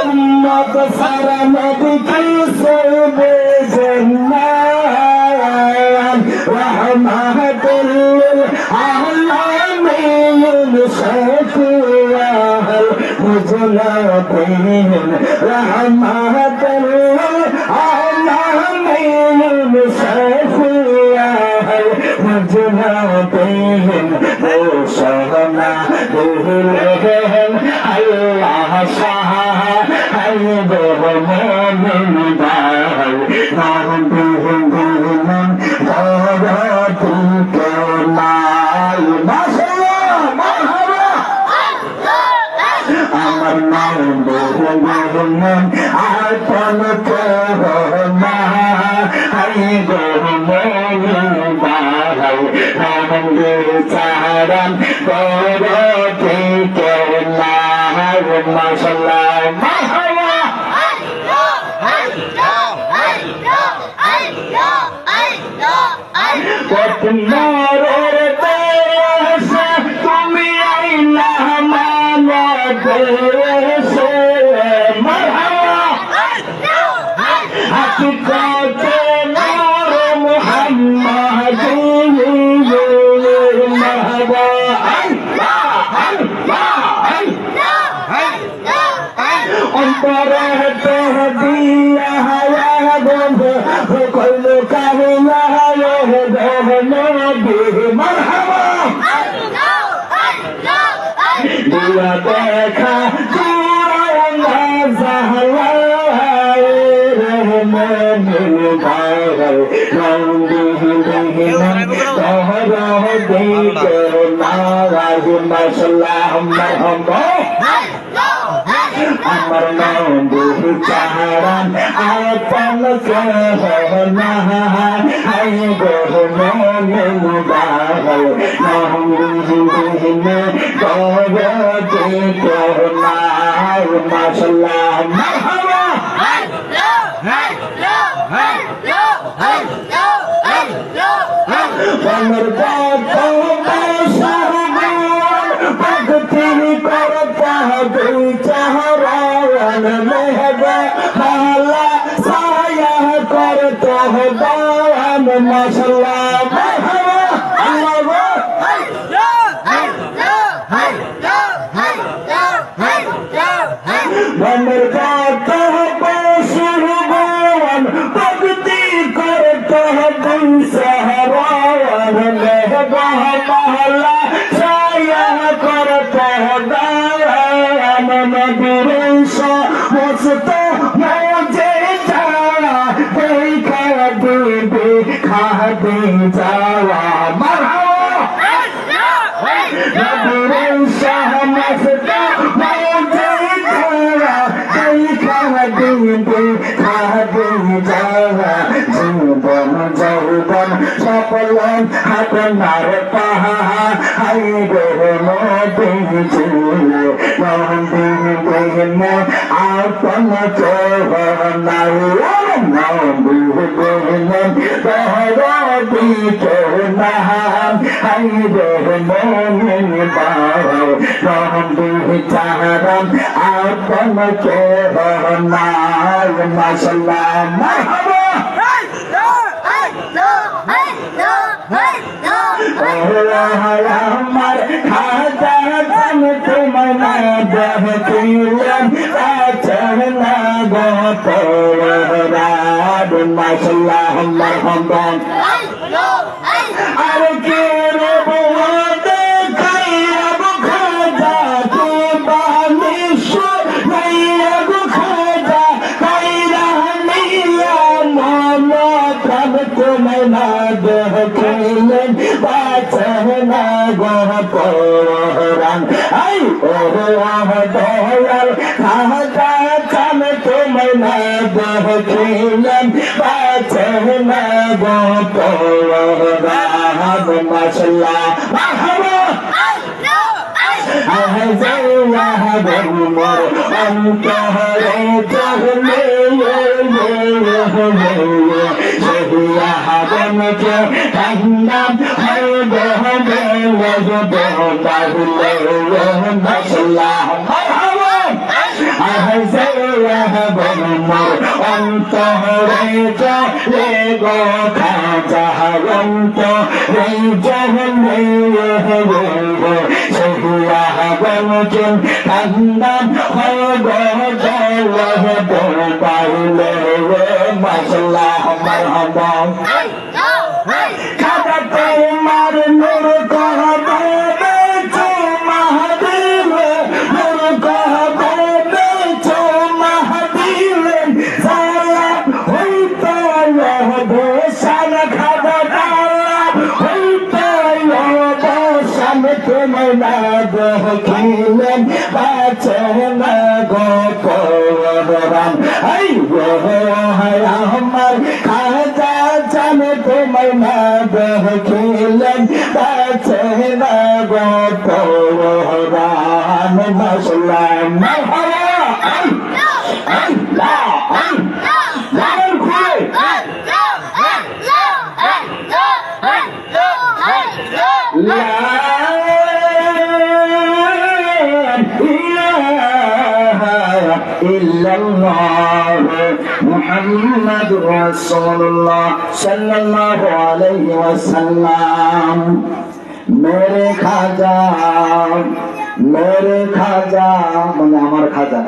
উম্মত সারা নবী কি সবে জান্নাত রহমাতুল লিল আলামিন শাফিউল মুজনাবিন রহমাতুল লিল আলামিন শাফিউল মুজনাবিন ও সোনা দিলেন আল্লাহ শাহ হাইবে মোমিন ভাই নাম দিলেন দরদি কেমাল মাশাআল্লাহ মারহাবা আমার নাম দিলেন আপন করোনা হাইবে মোমিন ভাই নাম দিলেন দরদি কেমাল মাশাআল্লাহ মারহাবা তোমার দেশে তুমি আইলা বাংলাদেশে মারহাবা হাকিকতে নূর মুহাম্মদ মারহাবা আল্লাহ অন্তরে দিয়া হায়া গন্ধ কইল কাহিনা মারহাবা দিয়া দেখা আমার নন্দী চাহারান আপন কেহনা হাই গো মোমিন ভাই নন্দী দরদি কেহনা মাশাআল্লাহ মারহাবা আমার কত ভক্তি করতা দুই চাহরান মেহবা মালা সায়া করতা দান মাশাআল্লাহ মারহাবা আল্লাহ আমার কত পশুরবান ভক্তি করতা দুই চাহরান মেহবা মালা সায়া করতা দান নবীর সমস্ত মজে যাওয়া দেখা দিবে খাবে যাওয়া মারহাবা নবীর সমস্ত মজে যাওয়া দেখা দিবে খাবে যাওয়া জীবন যৌবন সফল হাতনার পাহা হাই গো নদী নন্দী আপন চোহনাই নন্দী দরদি কেহনা হাই গো মোমিন ভাই নন্দী চাহারান আপন চোহনাই মাশাআল্লাহ মারহাবা আমার খাজা জান তোমার দেখিলাম আচরনা গোপরাদ মাশাআল্লাহ মারহাবা আর কে রে বলতে খাইব খাজা কে বানিশ নাইয়া গো খাজা কাইরা নিয়া মন প্রাণ তোমার দেখিলেন বাচনা গোপরান আই ও দয়াল খাজা জান তোমার দেখিলেন বাচনা গোপরান মাশাআল্লাহ মারহাবা আহজাল্লাহ বরমর অন্তরে জাগলে সহিয়া হাবনকে কান্নাম হয় বহবে লজব বাহুলে মাশাআল্লাহ মারহাবা বাজে মোর অন্তরে চলে গো খাজা অন্তরে চলে সেহুয়া বলছেন কান্দান হয় গো জল পাইলে মাশাআল্লাহ মারহাবা খাজা তোমার নূর কহবে তোমার না দেখিলেন বাঁচে না গো পরাণ আই গো হায় আমার খাজা জানে তোমার না দেখিলেন বাঁচে না গো পরাণ মাশাআল্লাহ মারহাবা আল্লাহ محمد رسول الله صلى الله عليه وسلم मेरे खाजा মানে আমার খাজা